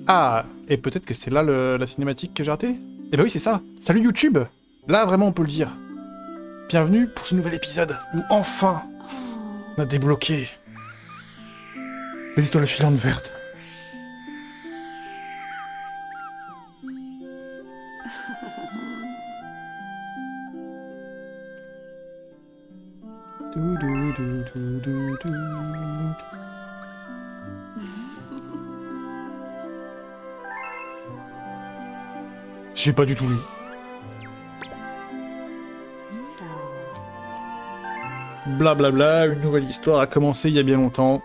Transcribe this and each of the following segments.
Ah, et peut-être que c'est là la cinématique que j'ai ratée? Eh ben oui, c'est ça. Salut YouTube! Là, vraiment, on peut le dire. Bienvenue pour ce nouvel épisode où enfin, on a débloqué les étoiles filantes vertes. Dou, dou, dou, dou, dou, dou. J'ai pas du tout lu. Blablabla, une nouvelle histoire a commencé il y a bien longtemps.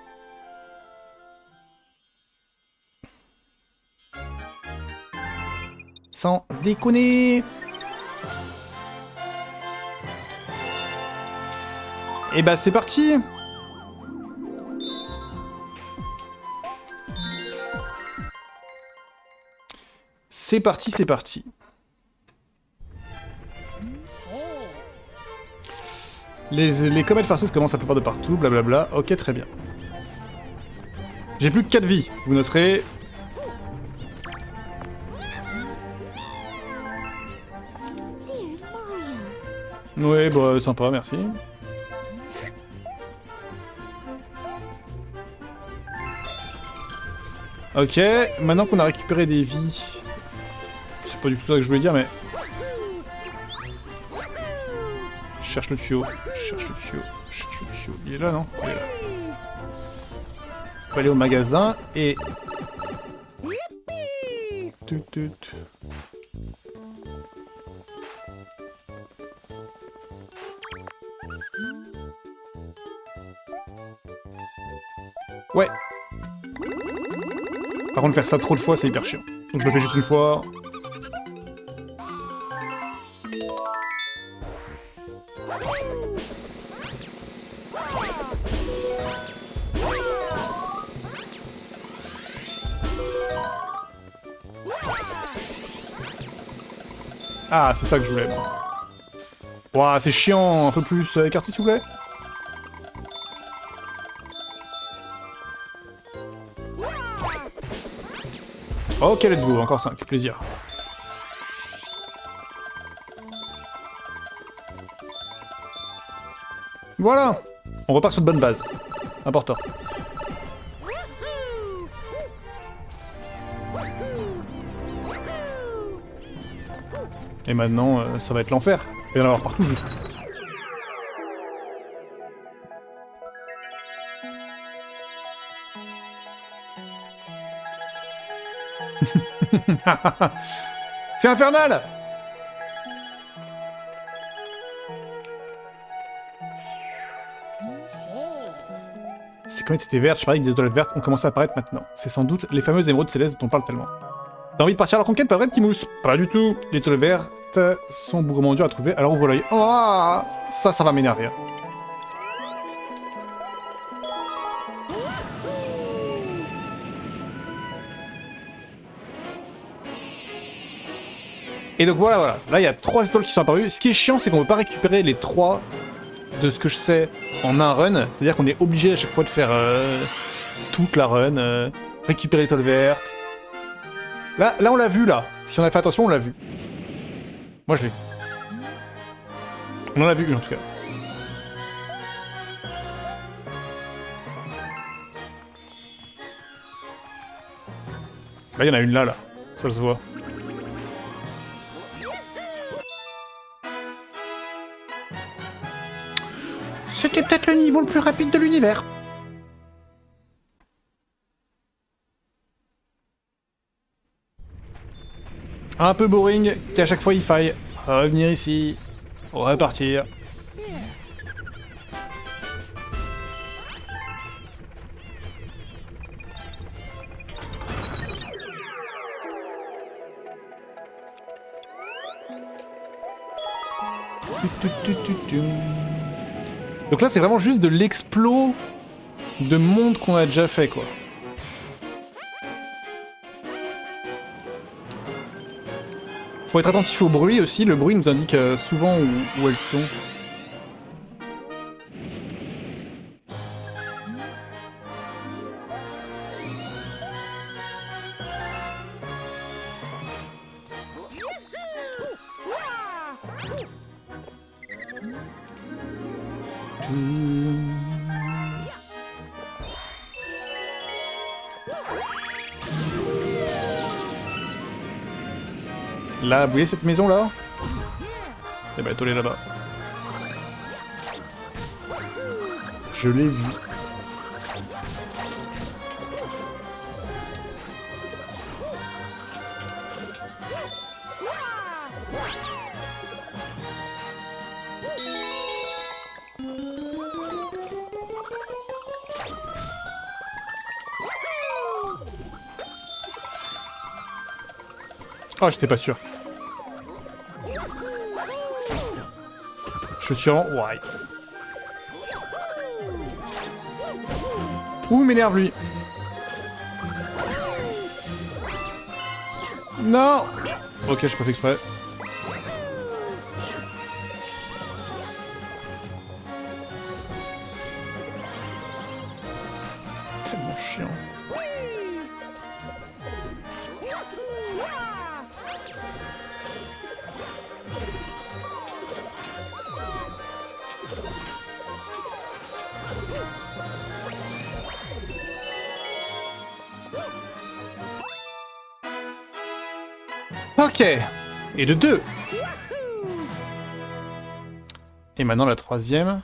Sans déconner. Et bah c'est parti. C'est parti, c'est parti. Les comètes farceuses commencent à pleuvoir de partout, blablabla. Ok, très bien. J'ai plus que 4 vies, vous noterez. Ouais, bah sympa, merci. Ok, maintenant qu'on a récupéré des vies... C'est pas du tout ça que je voulais dire, mais... Je cherche le tuyau, je cherche le tuyau, je cherche le tuyau. Il est là, non? Il est là. On va aller au magasin et... Tut, tut. Ouais. Par contre, faire ça trop de fois, c'est hyper chiant. Donc je le fais juste une fois. Ah, c'est ça que je voulais, moi. Ouah, c'est chiant, un peu plus écarté, s'il vous plaît. Ok, let's go, encore 5, plaisir. Voilà. On repart sur de bonnes bases. Important. Et maintenant, ça va être l'enfer. Il va y en avoir partout, juste. C'est infernal! Ces comètes étaient vertes, je parie que des étoiles vertes ont commencé à apparaître maintenant. C'est sans doute les fameuses émeraudes célestes dont on parle tellement. T'as envie de partir à la conquête, pas vrai, petit mousse? Pas du tout. Les étoiles vertes sont bougrement dures à trouver, alors ouvre l'œil. Oh, ça va m'énerver. Et donc voilà. Là, il y a 3 étoiles qui sont apparues. Ce qui est chiant, c'est qu'on peut pas récupérer les 3 de ce que je sais en un run. C'est-à-dire qu'on est obligé à chaque fois de faire toute la run, récupérer l'étoile verte. Là, on l'a vu, là. Si on a fait attention, on l'a vu. Moi, je l'ai. On en a vu une, en tout cas. Là, il y en a une là. Ça se voit. C'était peut-être le niveau le plus rapide de l'univers. Un peu boring, qu'à chaque fois il faille revenir ici, repartir. Donc là c'est vraiment juste de l'explos de monde qu'on a déjà fait quoi. Faut être attentif au bruit aussi, le bruit nous indique souvent où elles sont. Là, vous voyez cette maison là? Eh ben, elle est là-bas. Je l'ai vu. Oh, j'étais pas sûr. Je suis en... Ouais. Ouh, m'énerve lui. Non. Ok, je pas fait exprès. Tellement chiant. Ok. Et de 2. Et maintenant la troisième.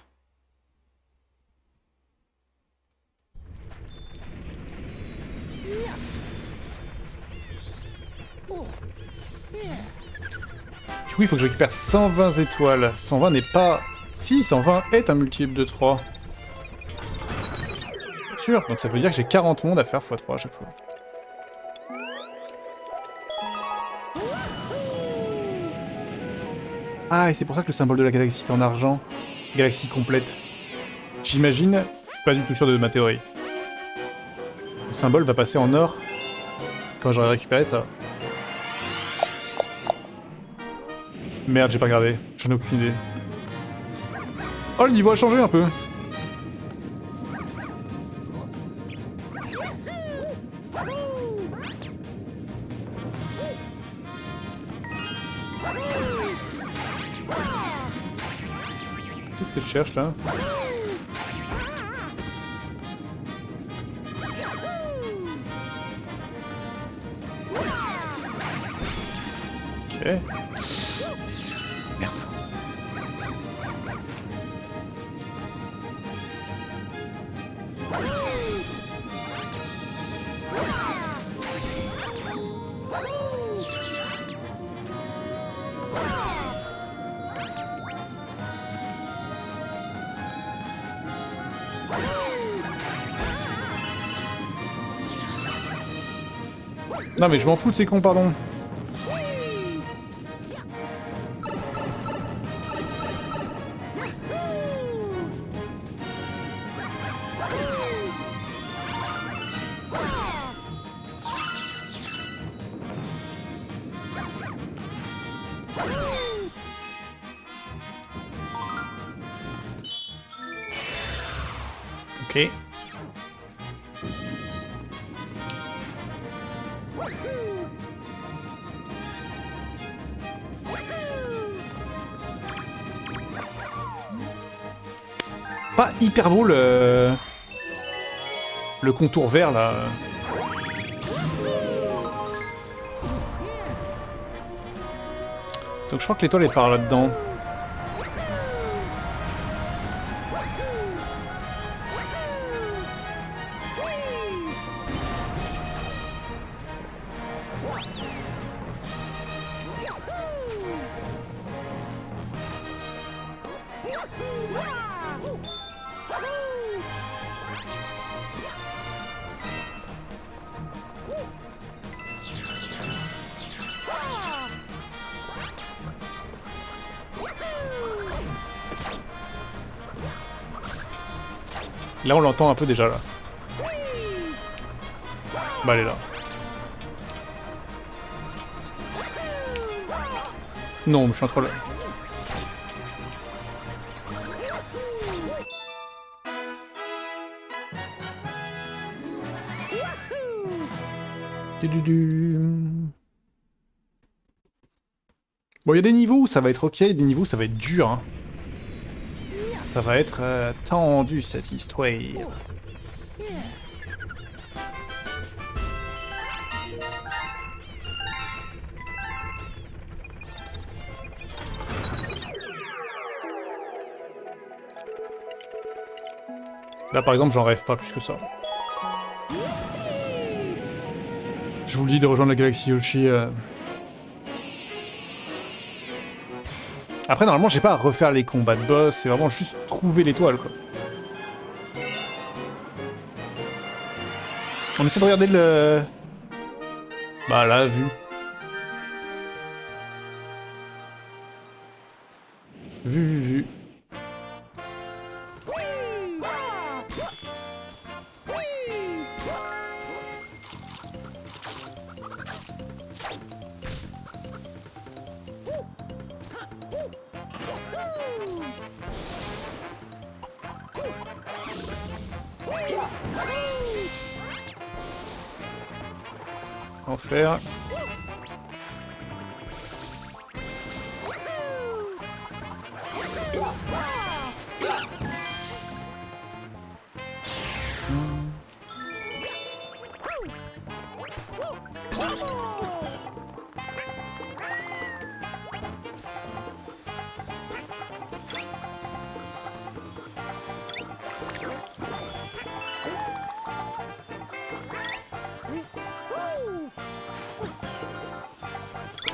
Du coup, il faut que je récupère 120 étoiles. 120 n'est pas... Si, 120 est un multiple de 3. Bien sûr, donc ça veut dire que j'ai 40 mondes à faire x3 à chaque fois. Ah, et c'est pour ça que le symbole de la galaxie est en argent. Galaxie complète. J'imagine, je suis pas du tout sûr de ma théorie. Le symbole va passer en or quand j'aurai récupéré ça. Merde, j'ai pas regardé. J'en ai aucune idée. Oh, le niveau a changé un peu. Qu'est-ce que je cherche là? Ok. Merde. Non mais je m'en fous de ces cons, pardon. Ok. Pas hyper beau le contour vert là. Donc je crois que l'étoile est par là-dedans. Là on l'entend un peu déjà là. Bah elle est là. Non, mais je suis un troll. Bon, il y a des niveaux où ça va être ok, des niveaux où ça va être dur. Hein. Ça va être tendu cette histoire. Là par exemple j'en rêve pas plus que ça. Je vous le dis de rejoindre la galaxie Yoshi. Après normalement j'ai pas à refaire les combats de boss, c'est vraiment juste trouver l'étoile quoi. On essaie de regarder le... Bah la vue. Vue. Enfer.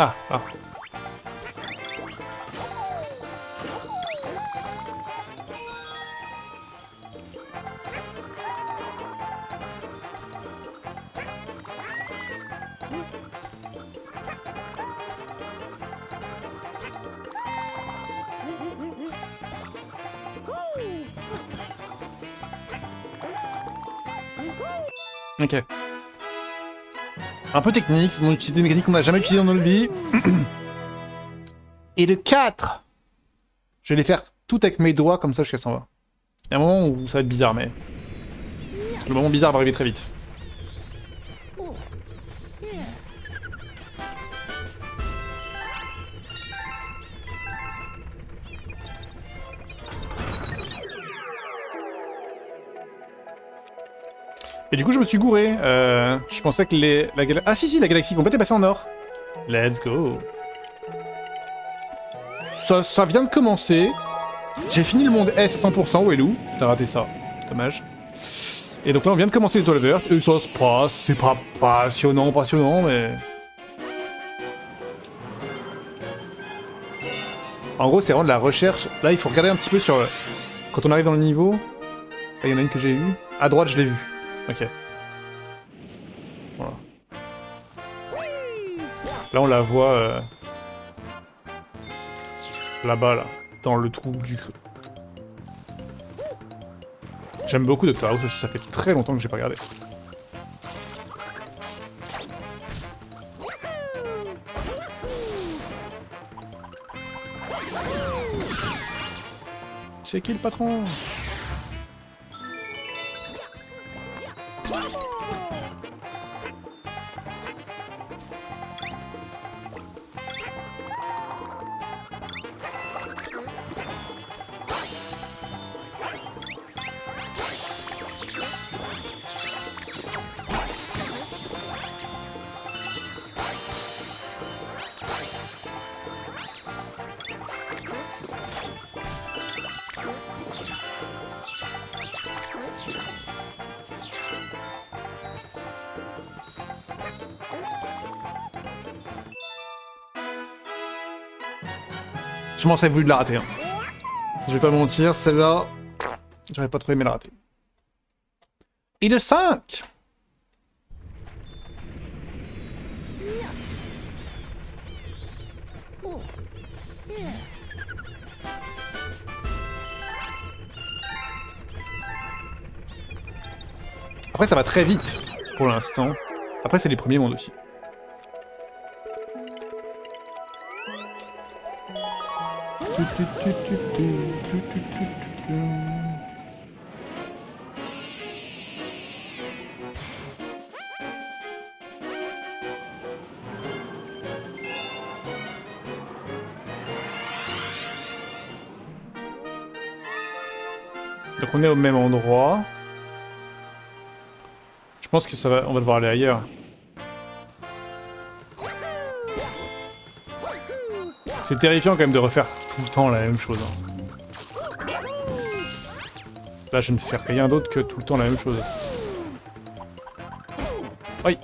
Ah. Ok. Un peu technique, c'est des mécaniques qu'on n'a jamais utilisées dans notre vie. Et le 4, je vais les faire tout avec mes doigts comme ça jusqu'à 120. Il y a un moment où ça va être bizarre, mais... Le moment bizarre va arriver très vite. Et du coup, je me suis gouré. Je pensais que la galaxie... Ah si, la galaxie complète est passée en or. Let's go. Ça vient de commencer. J'ai fini le monde S à 100%, Wellou. T'as raté ça. Dommage. Et donc là, on vient de commencer l'étoile verte. Et ça se passe. C'est pas passionnant, mais... En gros, c'est vraiment de la recherche. Là, il faut regarder un petit peu sur... Quand on arrive dans le niveau... Là, il y en a une que j'ai eue. À droite, je l'ai vue. Ok. Voilà. Là, on la voit... Là-bas, là. Dans le trou du creux. J'aime beaucoup Doctor House aussi, ça fait très longtemps que j'ai pas regardé. C'est qui le patron? Je m'en serais voulu de la rater. Hein. Je vais pas mentir, celle-là, j'aurais pas trop aimé la rater. Et de 5. Après, ça va très vite, pour l'instant. Après, c'est les premiers mondes aussi. Donc on est au même endroit. Je pense que ça va, on va devoir aller ailleurs. C'est terrifiant quand même de refaire tout le temps la même chose. Là je ne fais rien d'autre que tout le temps la même chose. Oui.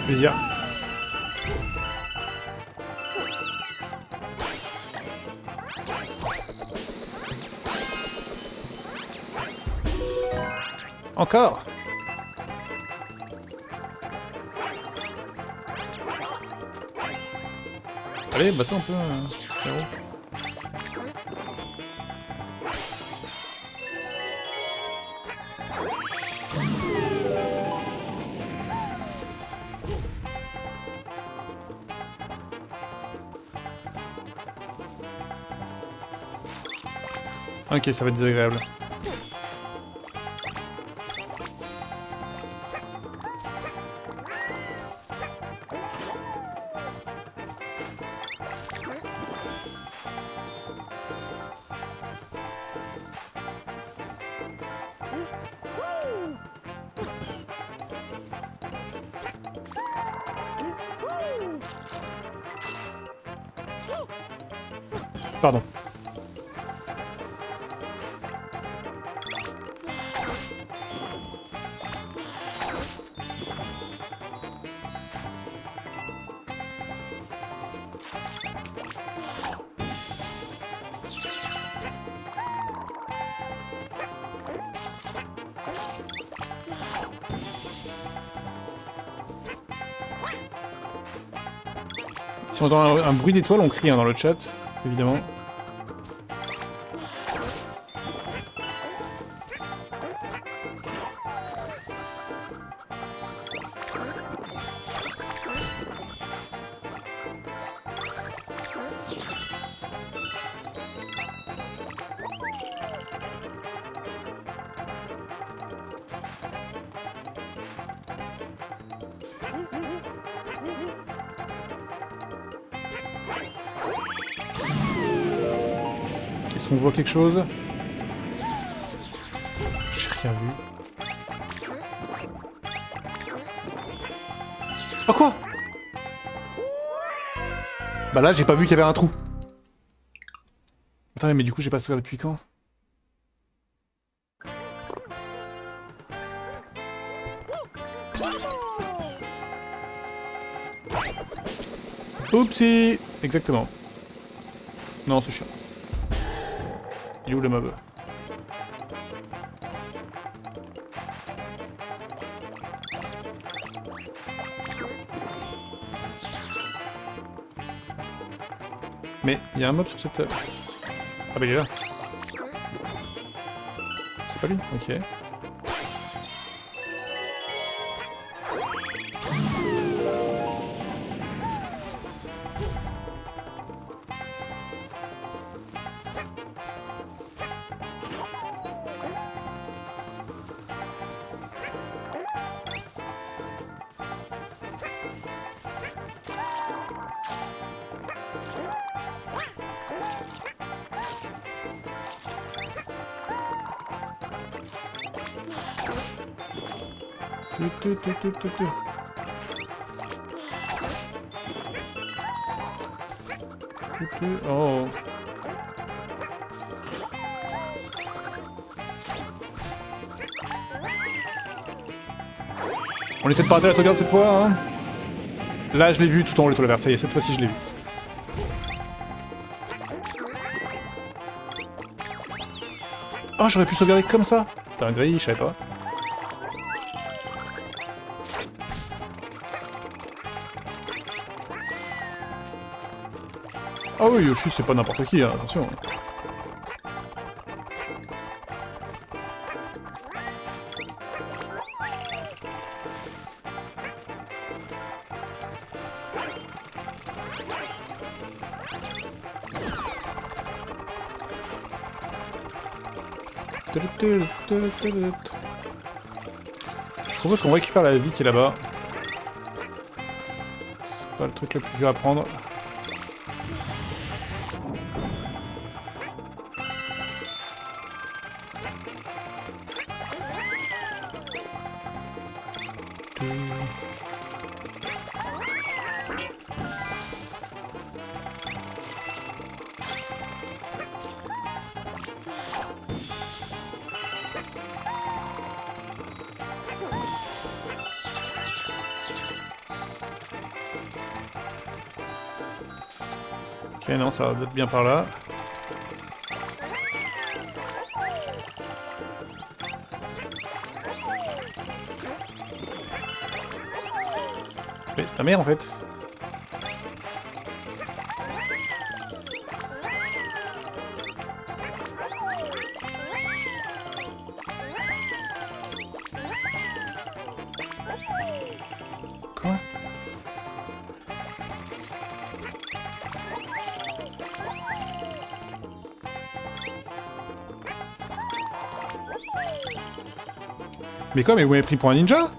Plaisir. Encore. Allez, battons un peu, frérot. Ok, ça va être désagréable. Pardon. Si on entend un bruit d'étoile, on crie hein, dans le chat, évidemment. Est-ce qu'on voit quelque chose? J'ai rien vu. Oh quoi? Bah là j'ai pas vu qu'il y avait un trou. Attends mais du coup j'ai pas sauvegardé depuis quand? Oupsie. Exactement. Non c'est chiant. Il est où le mob? Mais il y a un mob sur cette... Ah bah il est là. C'est pas lui? Ok. Oh. On essaie de pas rater la sauvegarde cette fois, hein. Là je l'ai vu tout en haut l'étoile verte, ça y est, cette fois-ci je l'ai vu. Oh j'aurais pu sauvegarder comme ça. T'as un gris, je savais pas. Ah oui, Yoshi, c'est pas n'importe qui, hein, attention. Je propose qu'on récupère la vie qui est là-bas. C'est pas le truc le plus dur à prendre. Ok, non, ça va être bien par là. Mais ta mère en fait. Quoi? Mais quoi, mais vous m'avez pris pour un ninja?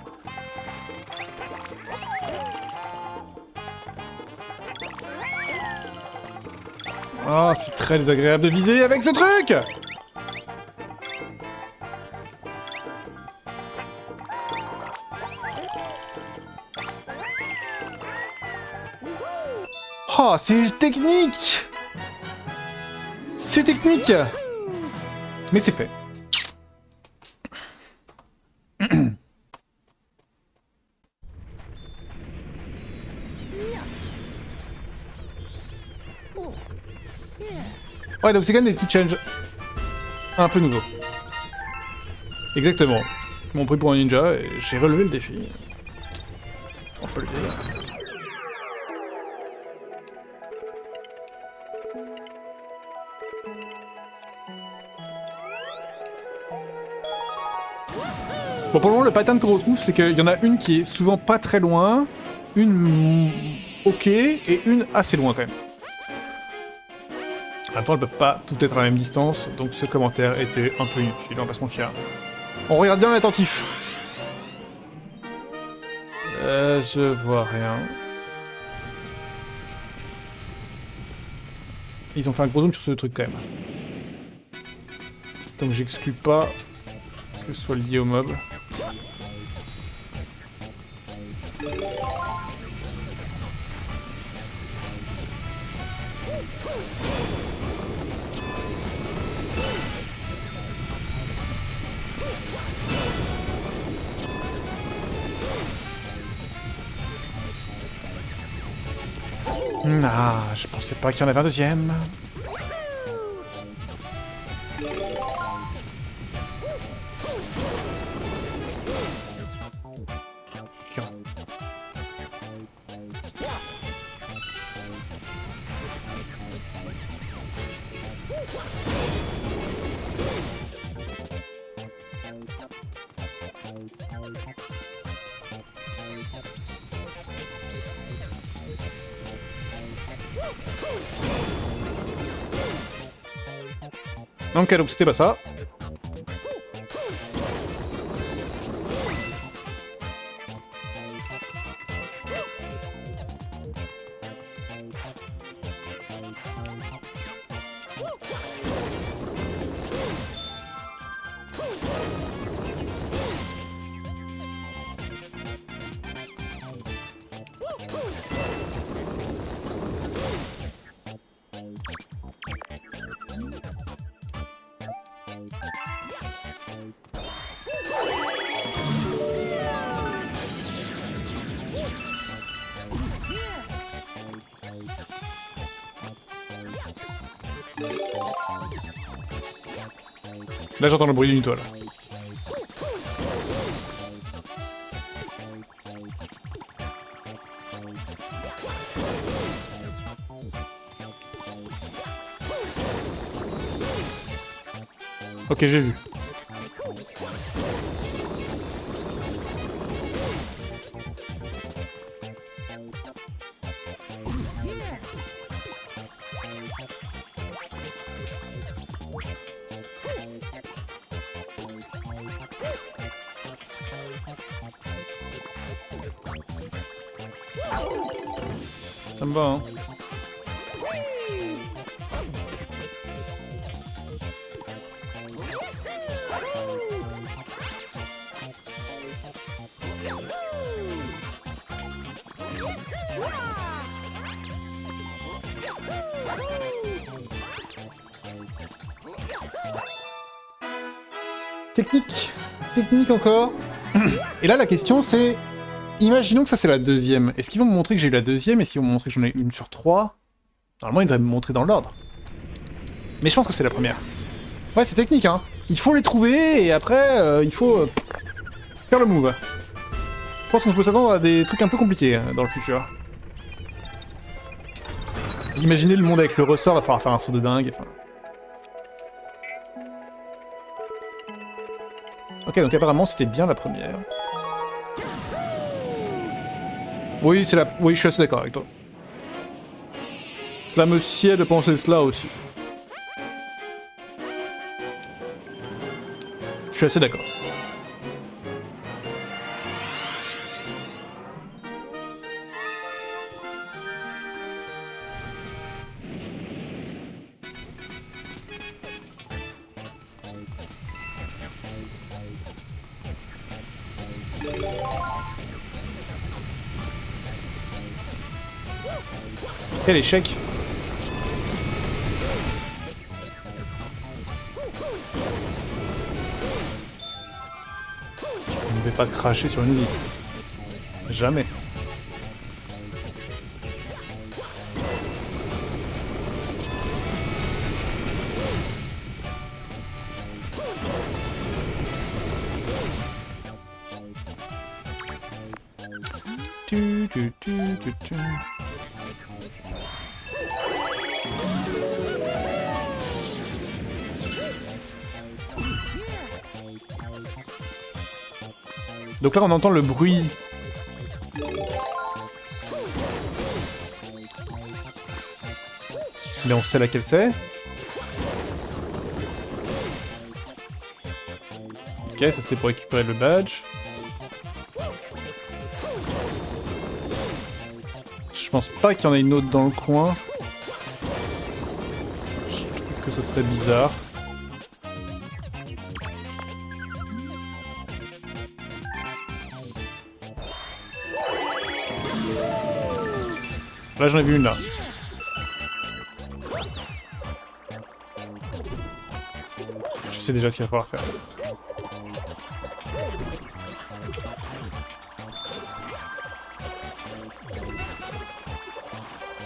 Ah, c'est très désagréable de viser avec ce truc! Oh, c'est technique! C'est technique! Mais c'est fait. Ouais, donc c'est quand même des petits challenges un peu nouveaux. Exactement. Ils m'ont pris pour un ninja et j'ai relevé le défi. On peut le dire. Bon, pour le moment, le pattern qu'on retrouve, c'est qu'il y en a une qui est souvent pas très loin, une ok, et une assez loin quand même. En même temps, elles peuvent pas toutes être à la même distance, donc ce commentaire était un peu inutile, on va pas se mentir. On regarde bien l'attentif. Je vois rien. Ils ont fait un gros zoom sur ce truc quand même. Donc j'exclus pas que ce soit lié au mob. Ah, je pensais pas qu'il y en avait un deuxième. Ok, donc c'était pas ça. Là j'entends le bruit d'une étoile. Ok, j'ai vu. Ça me va, hein. Technique. Technique encore. Et là, la question, c'est... Imaginons que ça, c'est la deuxième. Est-ce qu'ils vont me montrer que j'ai eu la deuxième? Est-ce qu'ils vont me montrer que j'en ai une sur 3? Normalement, ils devraient me montrer dans l'ordre. Mais je pense que c'est la première. Ouais, c'est technique, hein. Il faut les trouver, et après, il faut faire le move. Je pense qu'on peut s'attendre à des trucs un peu compliqués dans le futur. Imaginez le monde avec le ressort, va falloir faire un saut de dingue, enfin... Ok, donc apparemment c'était bien la première. Oui, c'est la... Oui, je suis assez d'accord avec toi. Cela me sied de penser cela aussi. Je suis assez d'accord. Quel échec! Je ne vais pas cracher sur une vie. Jamais. Donc là on entend le bruit. Mais on sait laquelle c'est. Ok, ça c'était pour récupérer le badge. Je pense pas qu'il y en ait une autre dans le coin. Je trouve que ce serait bizarre. Là j'en ai vu une là. Je sais déjà ce qu'il va falloir faire.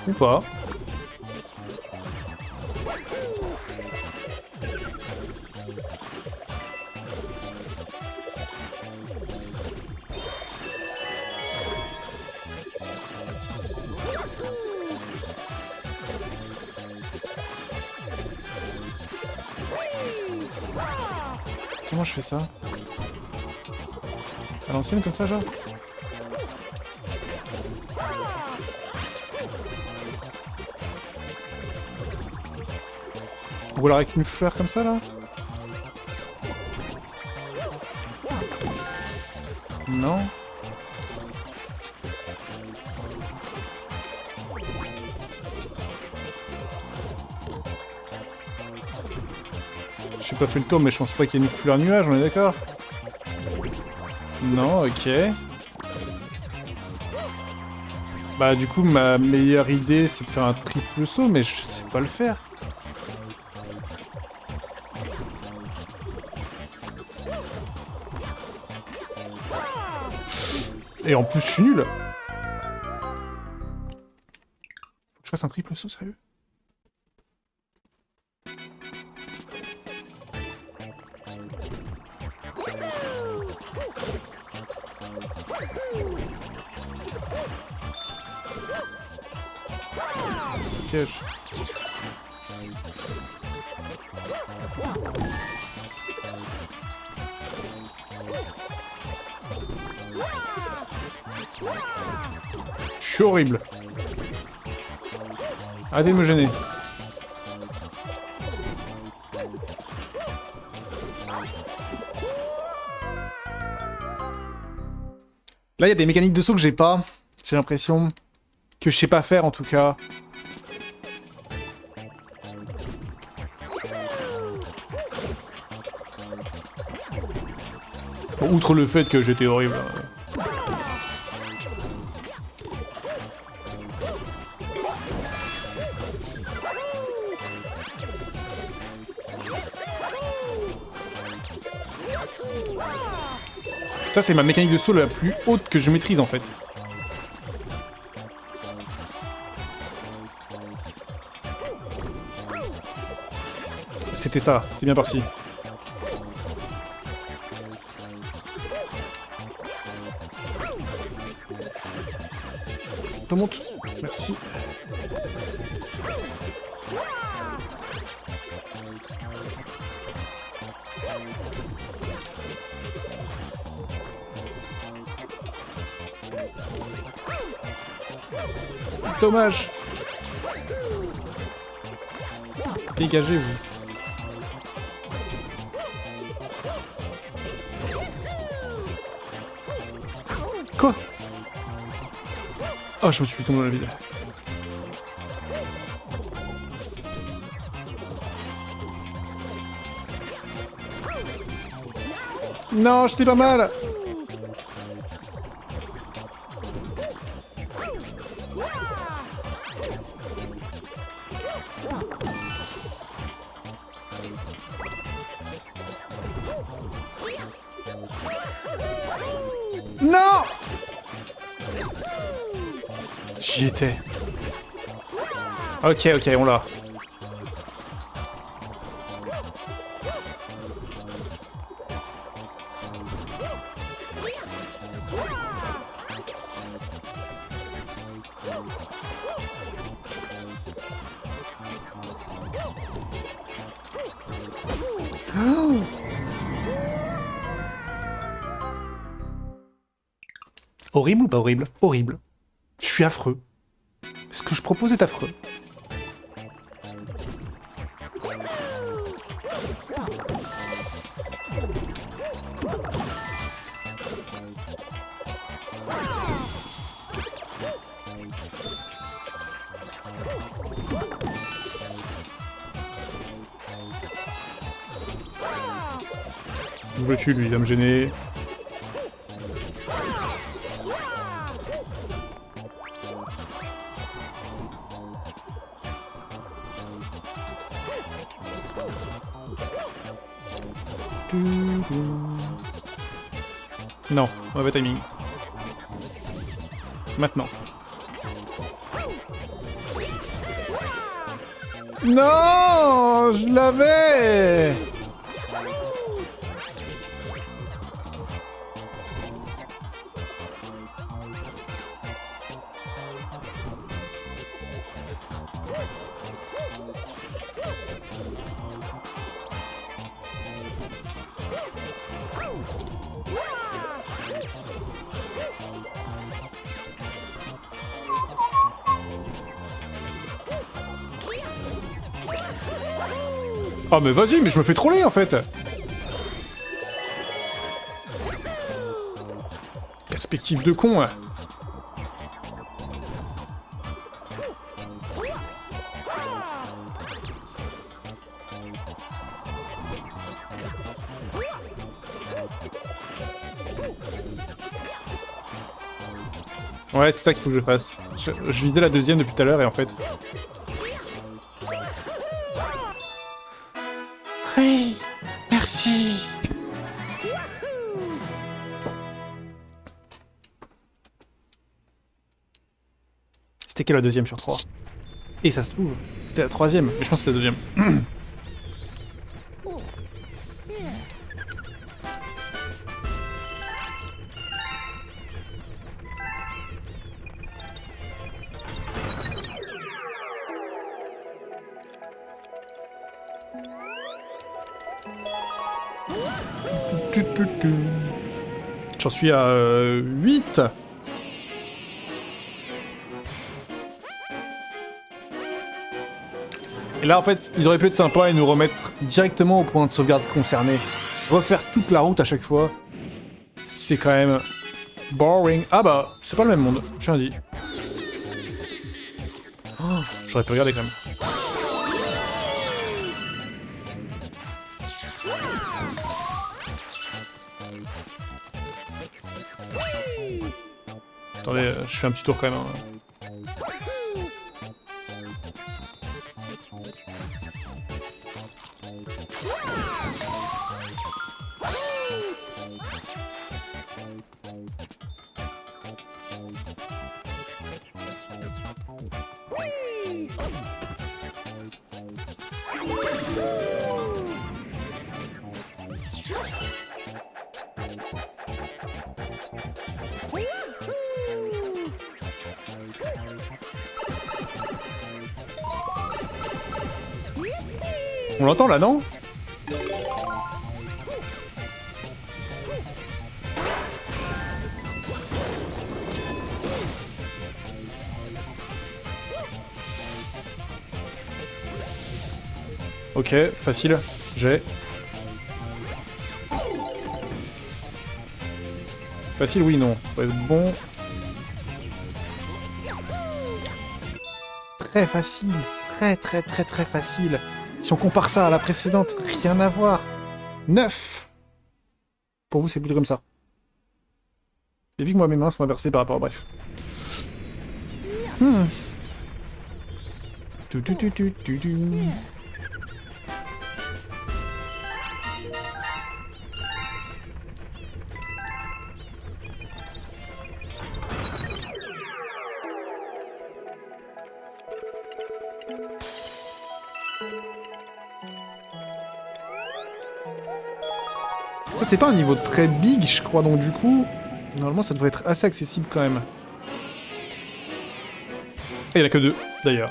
Ou pas. Comment je fais ça? À l'ancienne comme ça genre? Ou alors avec une fleur comme ça là? Non? J'ai pas fait le tour mais je pense pas qu'il y ait une fleur nuage, on est d'accord? Non, ok. Bah du coup ma meilleure idée c'est de faire un triple saut mais je sais pas le faire. Et en plus je suis nul. Faut que je fasse un triple saut, sérieux? Piège. Je suis horrible. Arrêtez de me gêner. Là, il y a des mécaniques de saut que j'ai pas. J'ai l'impression que je sais pas faire en tout cas. Bon, outre le fait que j'étais horrible. Ça, c'est ma mécanique de saut la plus haute que je maîtrise en fait. C'était ça, c'était bien parti. Remonte, merci. Dommage. Dégagez-vous. Quoi? Oh, je me suis tombé dans la vide. Non, j'étais pas mal. Non! J'y étais. Ok, ok, on l'a. Oh! Horrible ou pas horrible? Horrible. Je suis affreux. Ce que je propose est affreux. Où veux-tu, lui? Il va me gêner. Non, mauvais timing. Maintenant. Non, je l'avais. Oh mais vas-y, mais je me fais troller en fait. Perspective de con. Hein. Ouais, c'est ça qu'il faut que je fasse. Je visais la deuxième depuis tout à l'heure et en fait... Oui, merci. C'était quelle la deuxième sur 3? Et ça se trouve, c'était la troisième, mais je pense que c'était la deuxième. J'en suis à 8. Et là, en fait, ils auraient pu être sympas et nous remettre directement au point de sauvegarde concerné. Refaire toute la route à chaque fois, c'est quand même boring. Ah bah, c'est pas le même monde, je tiens à dire. Oh, j'aurais pu regarder quand même. Attendez, je fais un petit tour quand même. Hein. On l'entend là, non? Ok, facile, j'ai. Facile, oui, non. Ça va être bon. Très facile, très facile. Si on compare ça à la précédente, rien à voir. 9. Pour vous, c'est plutôt comme ça. Et vu que moi, mes mains sont inversées par rapport à bref. Hmm. Ça, c'est pas un niveau très big, je crois, donc du coup, normalement, ça devrait être assez accessible quand même. Et il n'y en a que 2, d'ailleurs.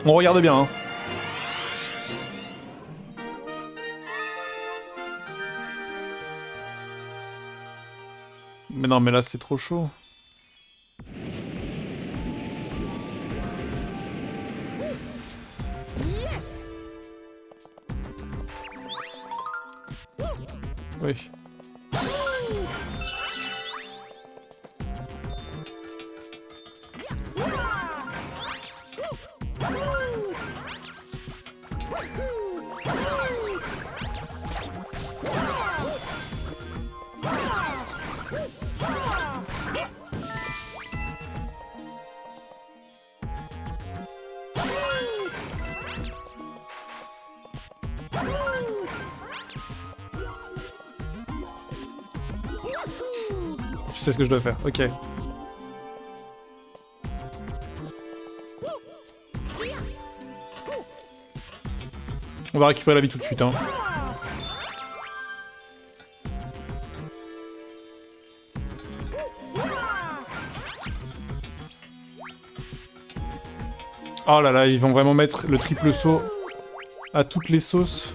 On regarde bien, hein. Mais non, mais là, c'est trop chaud. Oui. Je sais ce que je dois faire, ok. On va récupérer la vie tout de suite, hein. Oh là là, ils vont vraiment mettre le triple saut à toutes les sauces.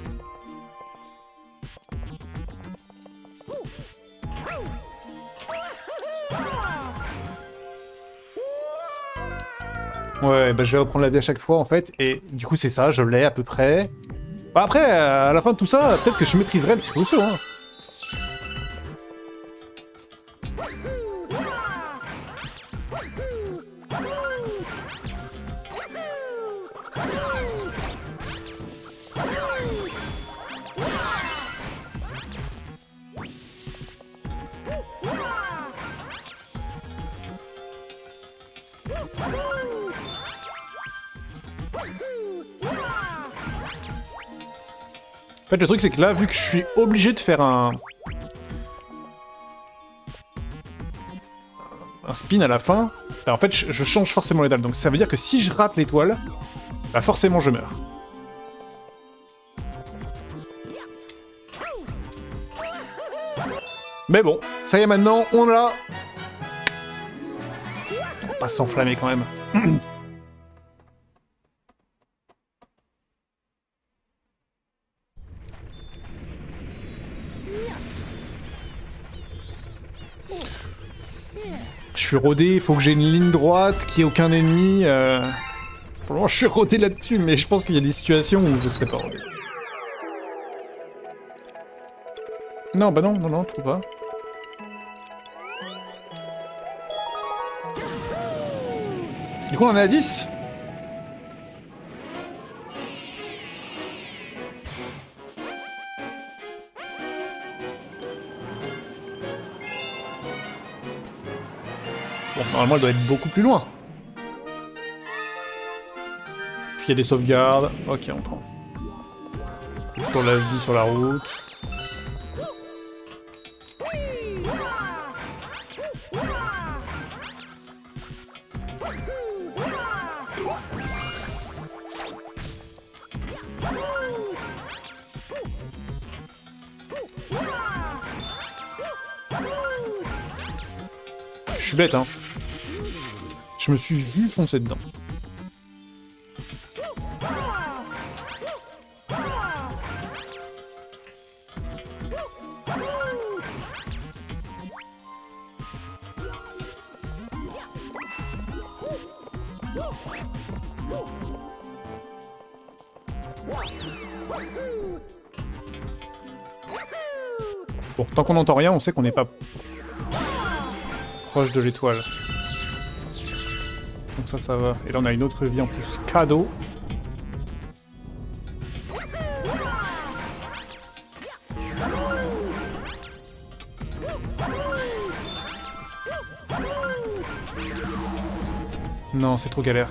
Ouais, bah je vais reprendre la vie à chaque fois en fait, et du coup c'est ça, je l'ai à peu près. Bah après, à la fin de tout ça, peut-être que je maîtriserai le triple saut, hein. En fait, le truc c'est que là, vu que je suis obligé de faire un spin à la fin, bah en fait je change forcément les dalles. Donc ça veut dire que si je rate l'étoile, bah forcément je meurs. Mais bon, ça y est maintenant, on l'a. On va pas s'enflammer quand même. suis rodé, il faut que j'ai une ligne droite, qu'il n'y ait aucun ennemi. Pour le moment, je suis rodé là-dessus, mais je pense qu'il y a des situations où je serais pas rodé. Non, bah non, non, non, trouve pas. Du coup, on en est à 10. Bon, normalement, elle doit être beaucoup plus loin. Puis il y a des sauvegardes. Ok, on prend. Toujours la vie sur la route. Je suis bête, hein. Je me suis vu foncer dedans. Bon, tant qu'on n'entend rien, on sait qu'on n'est pas proche de l'étoile. Donc ça va. Et là on a une autre vie en plus. Cadeau. Non, c'est trop galère.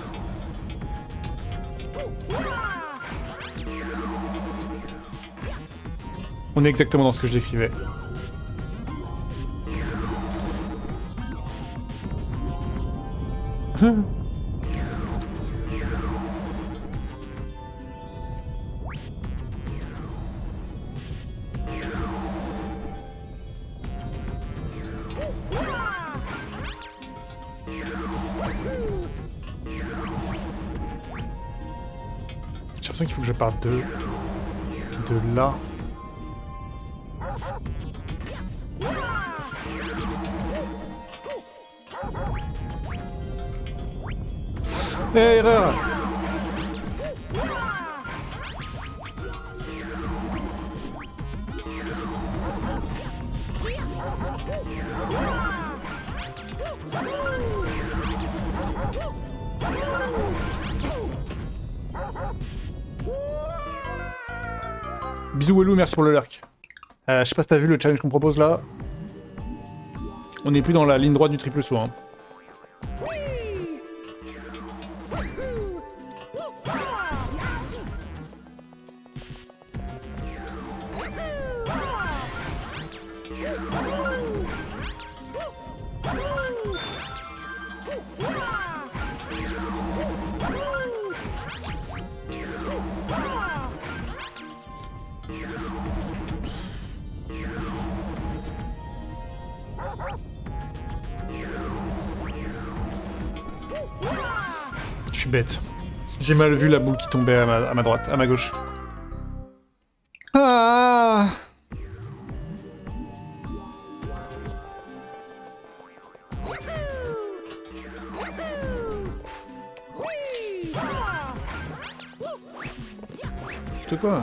On est exactement dans ce que je décrivais. J'ai l'impression qu'il faut que je parte de là. Erreur! Bisous Wellou, merci pour le lurk. Je sais pas si t'as vu le challenge qu'on propose là. On n'est plus dans la ligne droite du triple saut. Hein. Je suis bête. J'ai mal vu la boule qui tombait à ma droite, à ma gauche. Ah! N'importe quoi.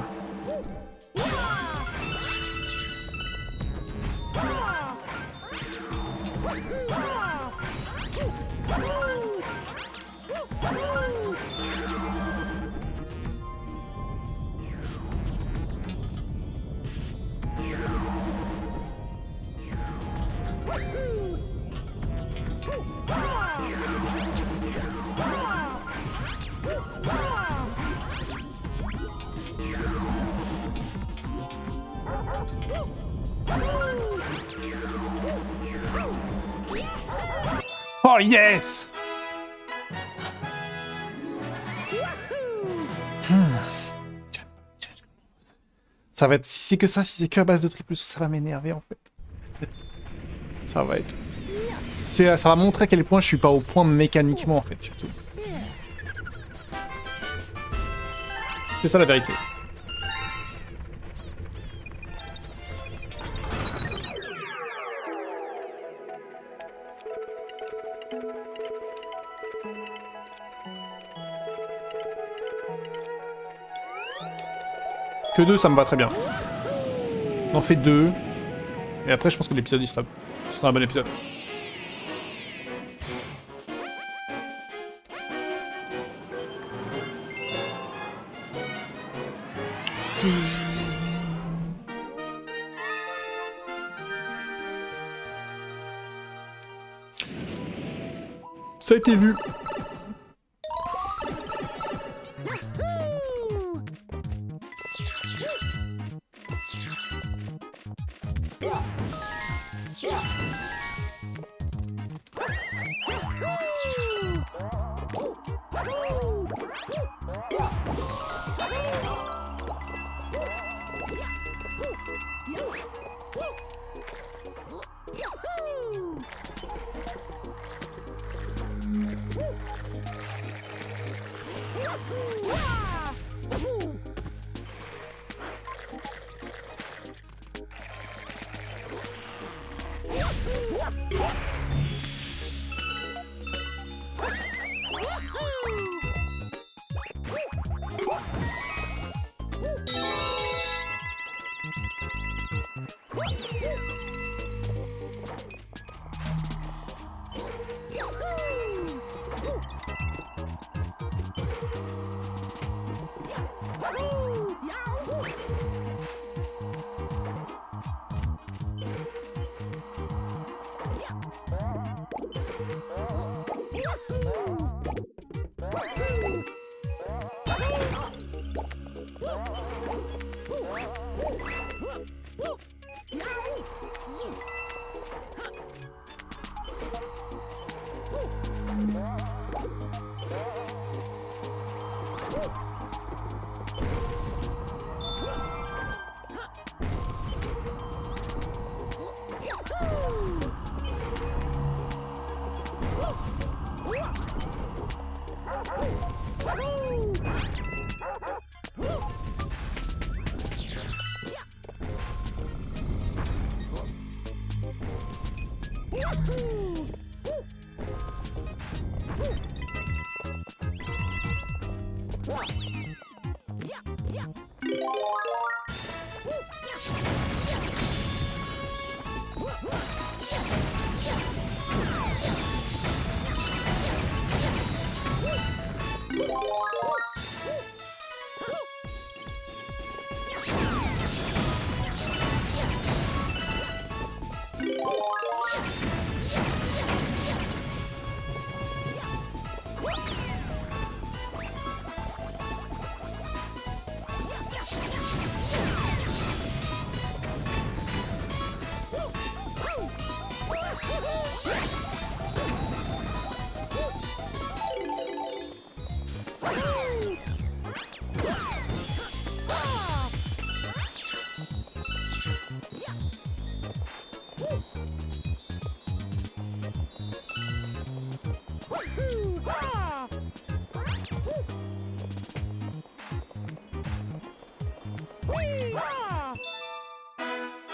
Oh yes! Ça va être... Si c'est que ça, si c'est que à base de triple saut, ça va m'énerver en fait. Ça va être... Ça va montrer à quel point je suis pas au point mécaniquement en fait, surtout. C'est ça la vérité. Que 2, ça me va très bien. On en fait 2. Et après, je pense que l'épisode, ce sera un bon épisode. Ça a été vu.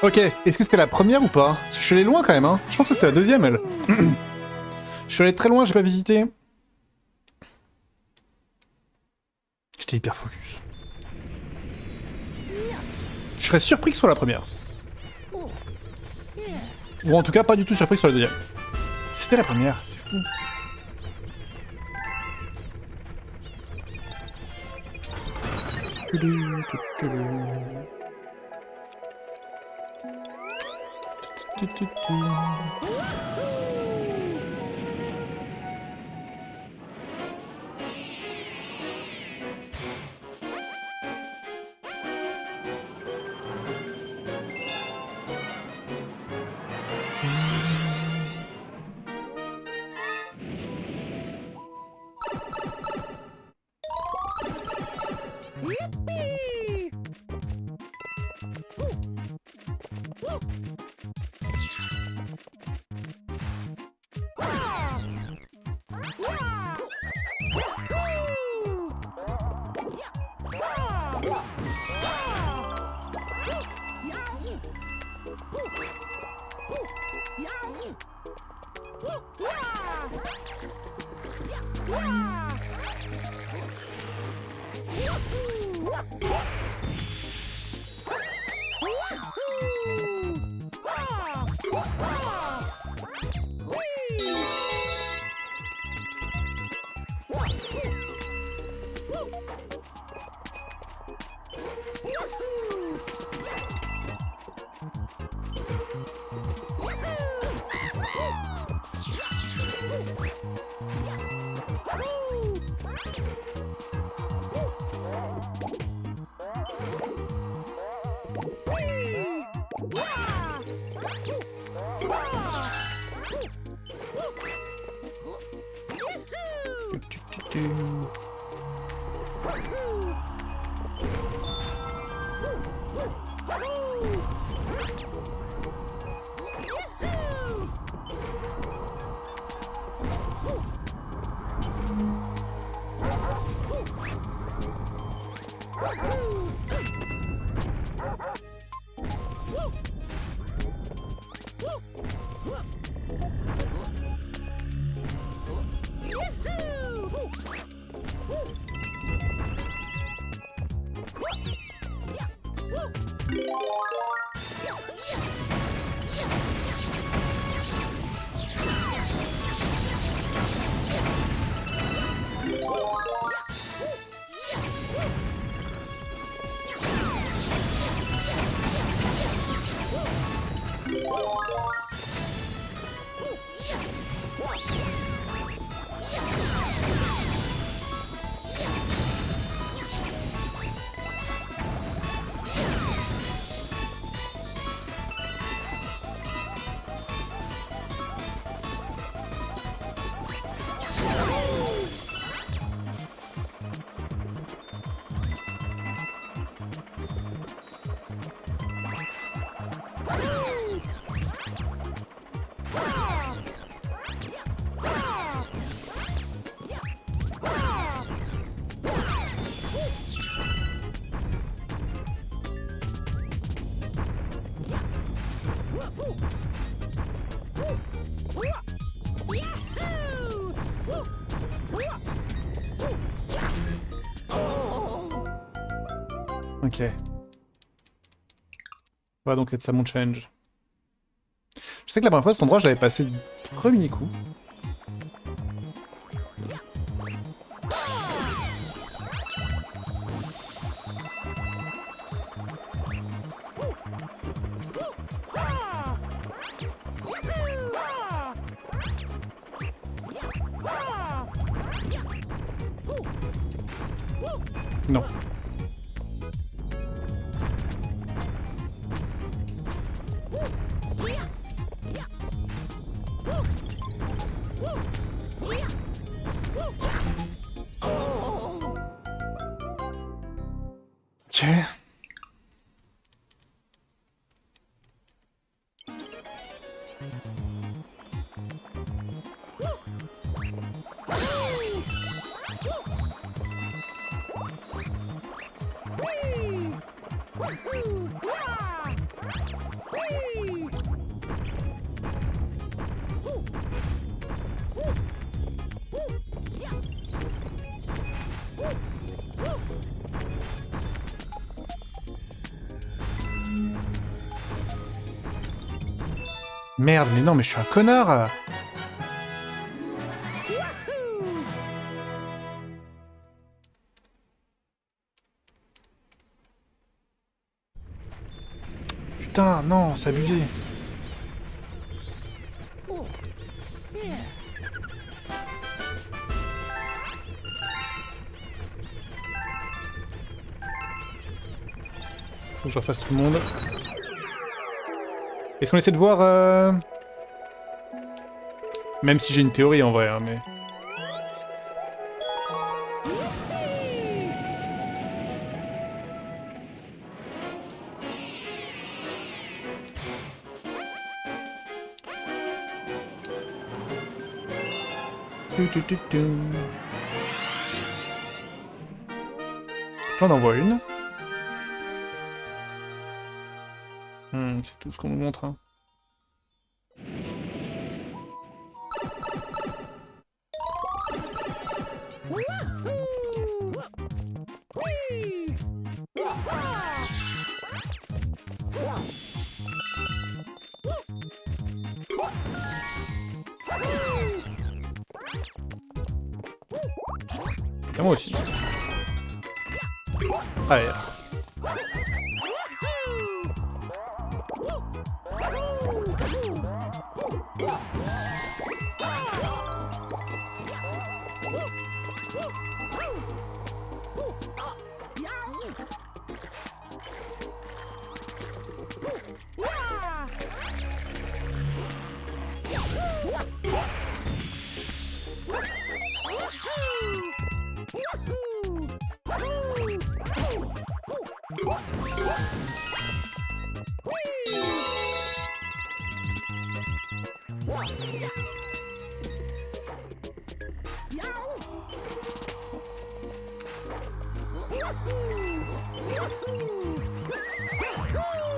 Ok, est-ce que c'était la première ou pas? Parce que je suis allé loin quand même, hein. Je pense que c'était la deuxième, elle. Je suis allé très loin, j'ai pas visité. J'étais hyper focus. Je serais surpris que ce soit la première. Ou en tout cas, pas du tout surpris que ce soit la deuxième. C'était la première, c'est fou. Ok. Ça va donc être ça mon challenge. Je sais que la première fois cet endroit je l'avais passé du premier coup. Non. Ok. Merde, mais non, mais je suis un connard! Putain, non, c'est abusé. Faut que je refasse tout le monde. Est-ce qu'on essaie de voir Même si j'ai une théorie en vrai, hein, mais... J'en envoie une. C'est tout ce qu'on nous montre. Hein. Et moi aussi. Allez.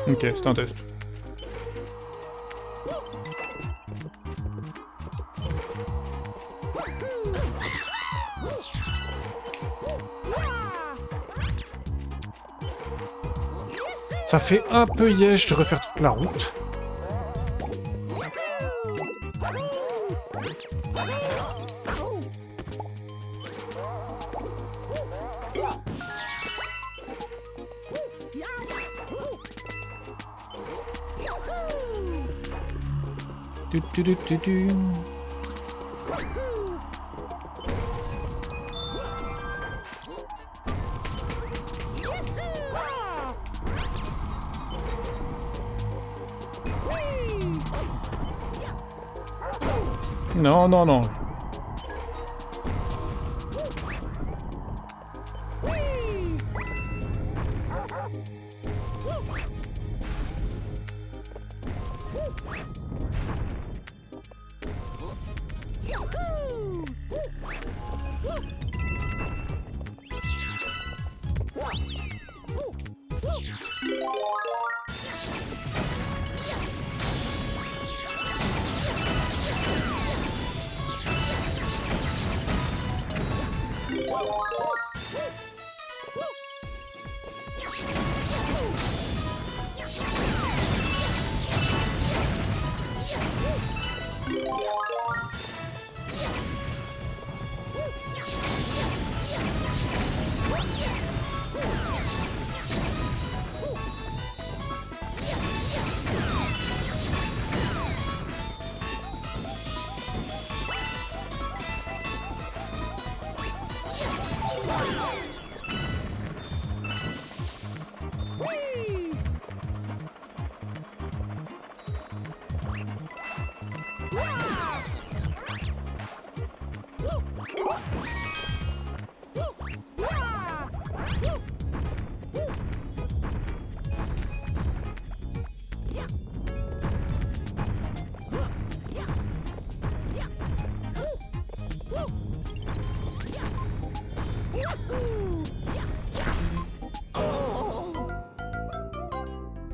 Ok, c'est un test. Ça fait un peu yèche de refaire toute la route. Du. Non, non, non.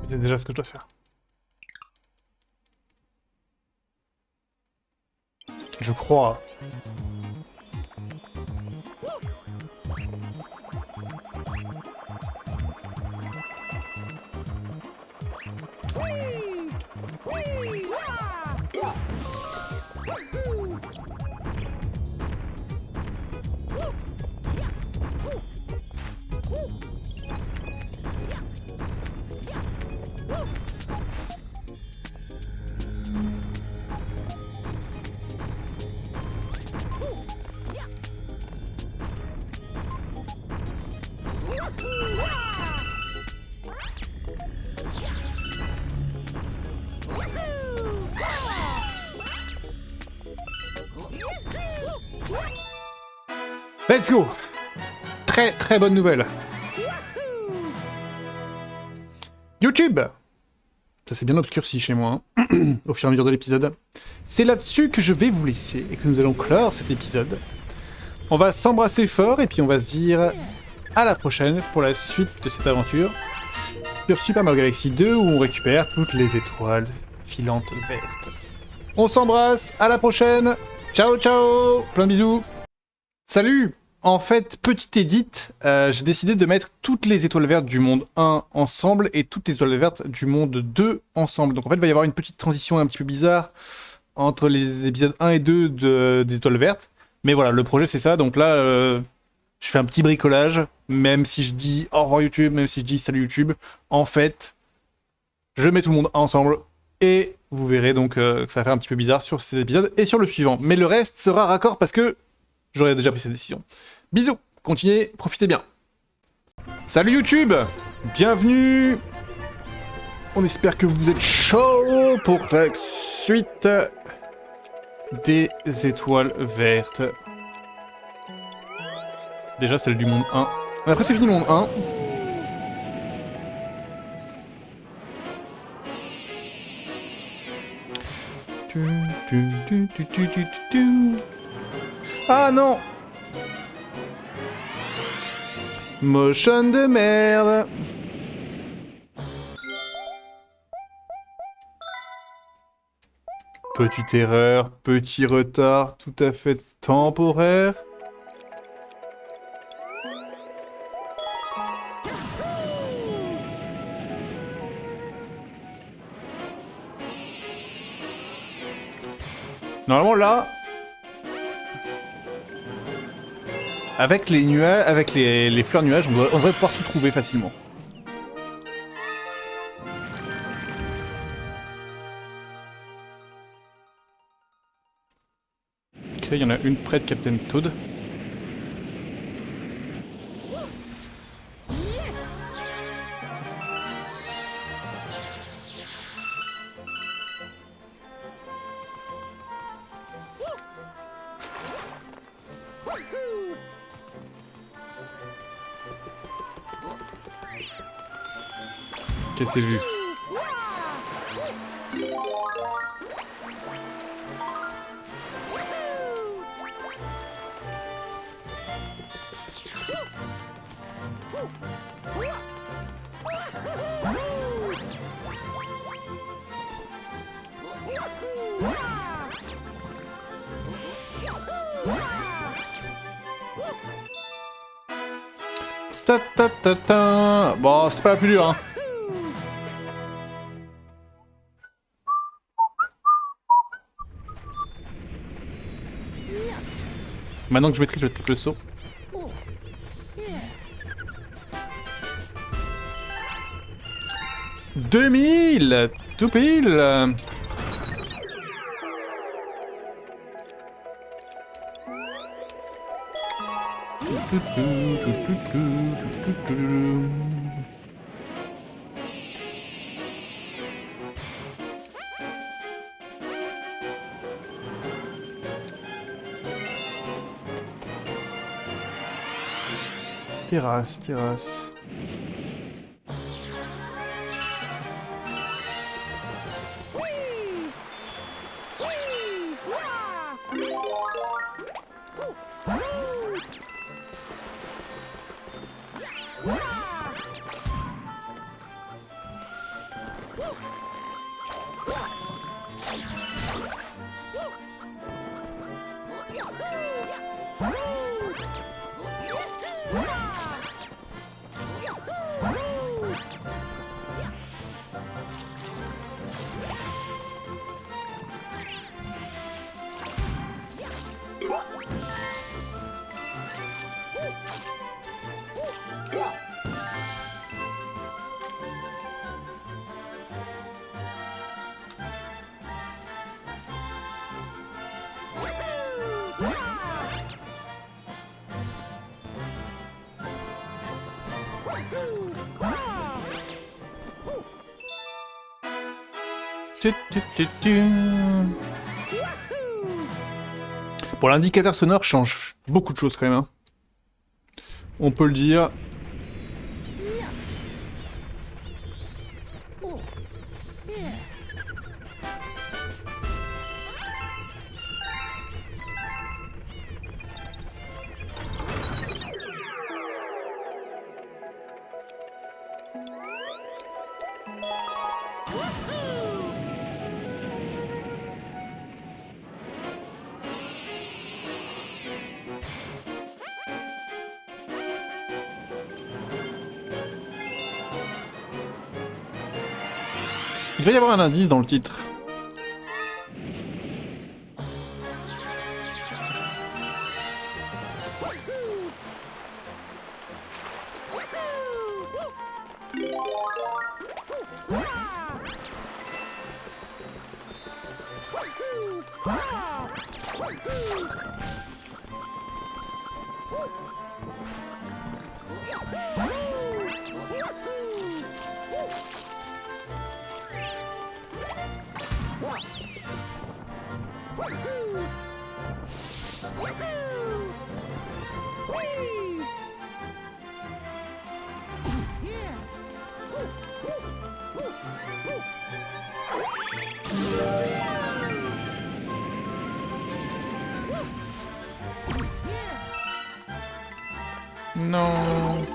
C'est déjà ce que je dois faire. Je crois. Let's go! Très très bonne nouvelle. YouTube! Ça s'est bien obscurci chez moi, hein, au fur et à mesure de l'épisode. C'est là-dessus que je vais vous laisser et que nous allons clore cet épisode. On va s'embrasser fort et puis on va se dire à la prochaine pour la suite de cette aventure sur Super Mario Galaxy 2 où on récupère toutes les étoiles filantes vertes. On s'embrasse, à la prochaine! Ciao ciao! Plein de bisous! Salut! En fait, petite edit, j'ai décidé de mettre toutes les étoiles vertes du monde 1 ensemble et toutes les étoiles vertes du monde 2 ensemble. Donc en fait, il va y avoir une petite transition un petit peu bizarre entre les épisodes 1 et 2 des étoiles vertes. Mais voilà, le projet c'est ça, donc là, Je fais un petit bricolage, même si je dis au revoir YouTube, même si je dis salut YouTube. En fait, je mets tout le monde ensemble et vous verrez donc que ça va faire un petit peu bizarre sur ces épisodes et sur le suivant. Mais le reste sera raccord parce que j'aurais déjà pris cette décision. Bisous, continuez, profitez bien. Salut YouTube, bienvenue. On espère que vous êtes chaud pour la suite des étoiles vertes. Déjà celle du monde 1. Après c'est fini le monde 1. Ah non! Motion de merde! Petite erreur, petit retard, tout à fait temporaire. Normalement là, avec les nuages, avec les fleurs nuages, on devrait pouvoir tout trouver facilement. Ok, il y en a une près de Captain Toad. Ok, c'est vu. Ta ta ta ta. Bon, c'est pas la plus dure, hein. Maintenant que je maîtrise le triple saut. « 2000 ! Tout pile !» Terrasse, terrasse. Bon, l'indicateur sonore change beaucoup de choses quand même, hein. On peut le dire. Il va y avoir un indice dans le titre. Non.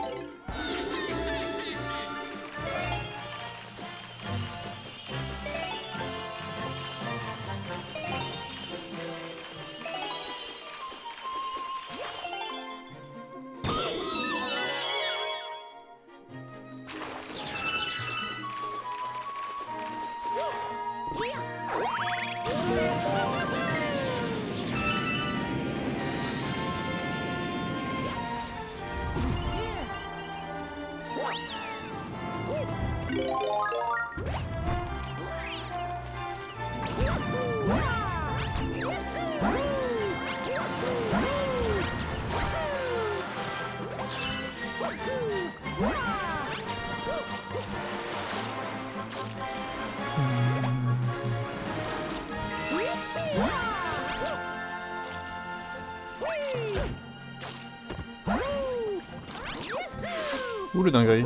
Ouh le dinguerie.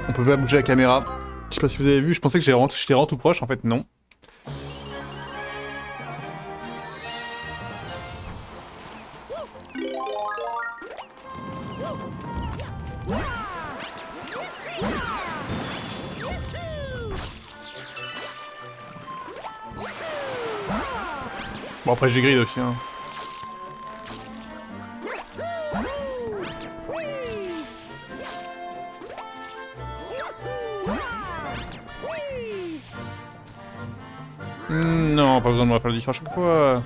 On peut pas bouger la caméra. Je sais pas si vous avez vu, je pensais que j'étais vraiment tout proche, en fait non. Bon après j'ai grid aussi hein. Non, pas besoin de me refaire le discours à chaque fois.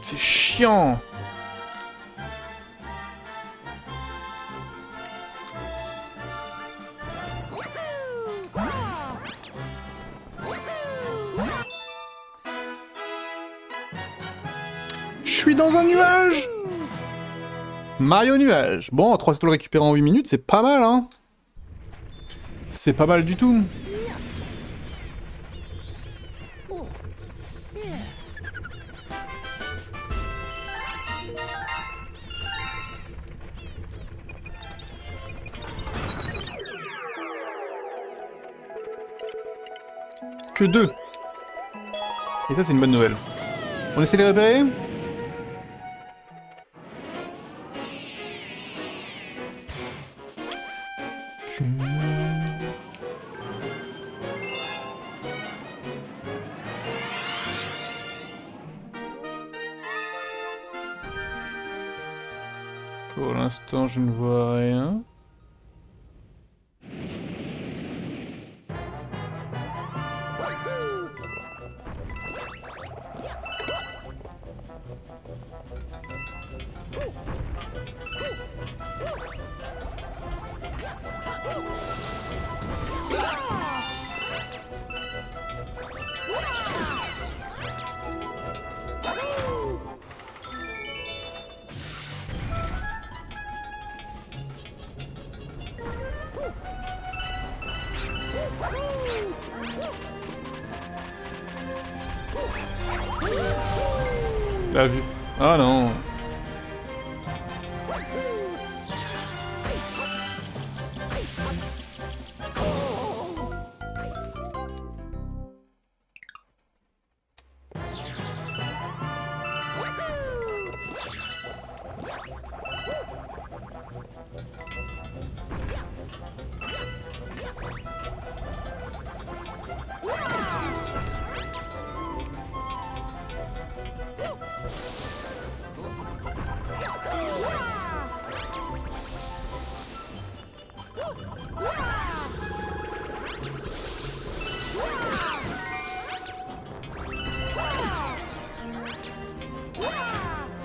C'est chiant. Je suis dans un nuage. Mario nuage. Bon, 3 étoiles récupérées en 8 minutes, c'est pas mal, hein. C'est pas mal du tout. Que 2. Et ça, c'est une bonne nouvelle. On essaie de les repérer? Pour l'instant, je ne vois rien. La vue. Ah non.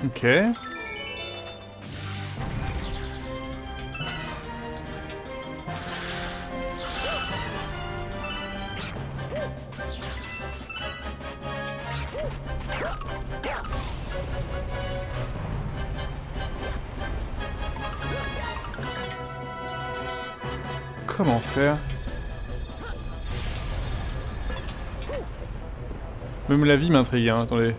Ok. Comment faire? Même la vie m'intrigue, hein, attendez.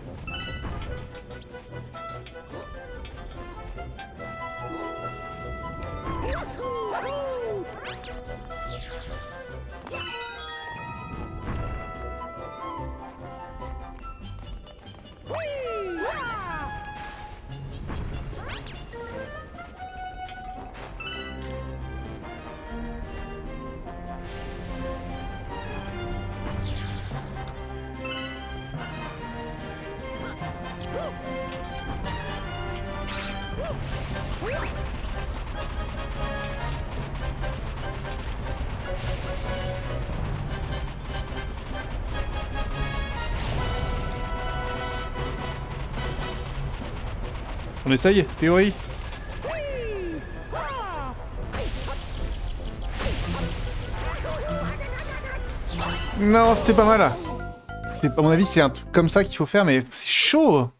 On essaye, théorie. Non, c'était pas mal. À mon avis, c'est un truc comme ça qu'il faut faire, mais c'est chaud.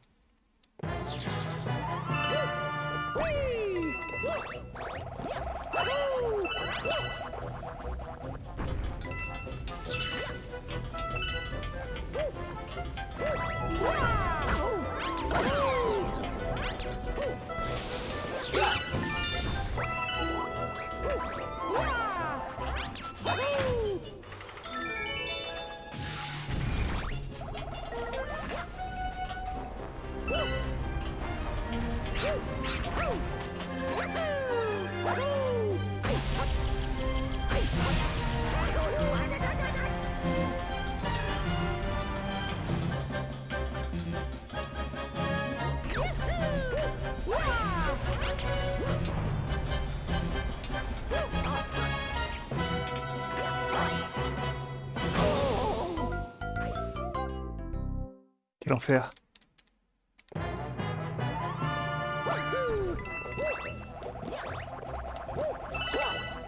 Quel enfer.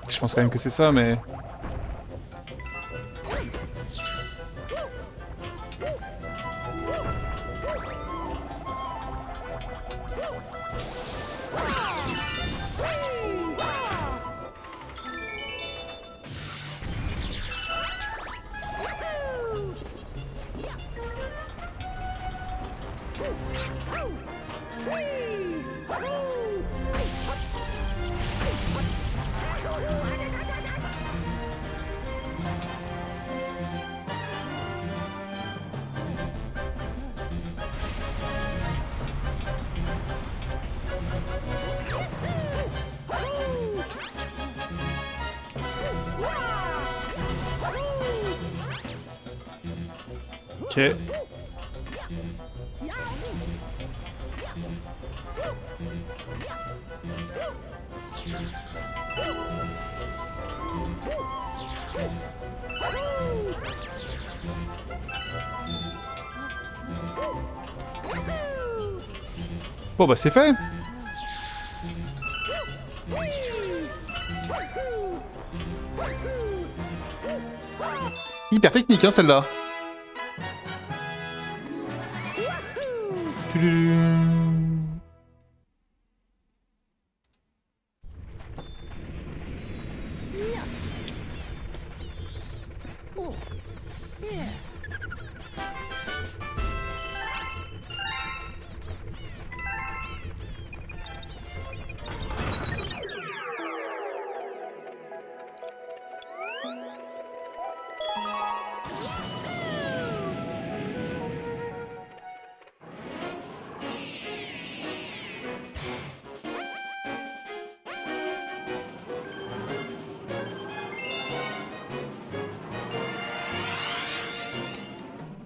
Je pense quand même que c'est ça, mais... Ok. Bon bah c'est fait. Hyper technique hein celle-là.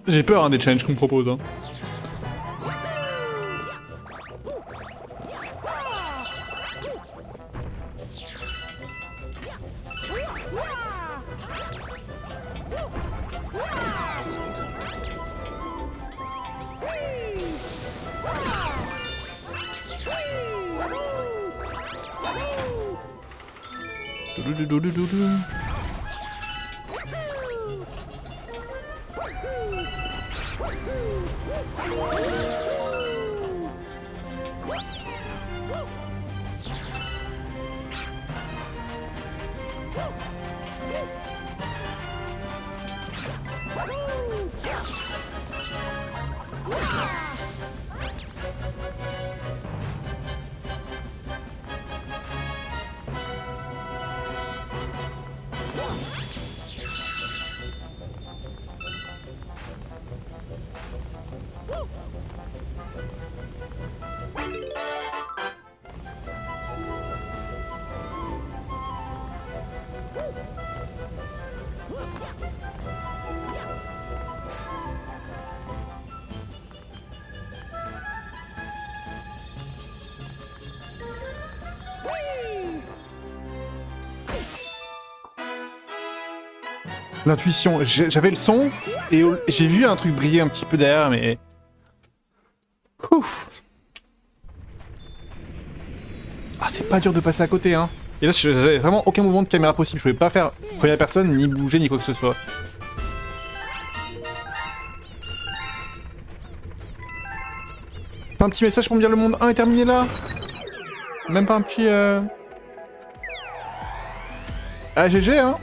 J'ai peur hein, des challenges qu'on me propose. Hein. Doudou. L'intuition, j'avais le son et j'ai vu un truc briller un petit peu derrière, mais... Ouf. Ah, c'est pas dur de passer à côté, hein. Et là, j'avais vraiment aucun mouvement de caméra possible. Je pouvais pas faire première personne, ni bouger, ni quoi que ce soit. Pas un petit message pour me dire le monde 1 est terminé là? Même pas un petit... Ah, GG, hein.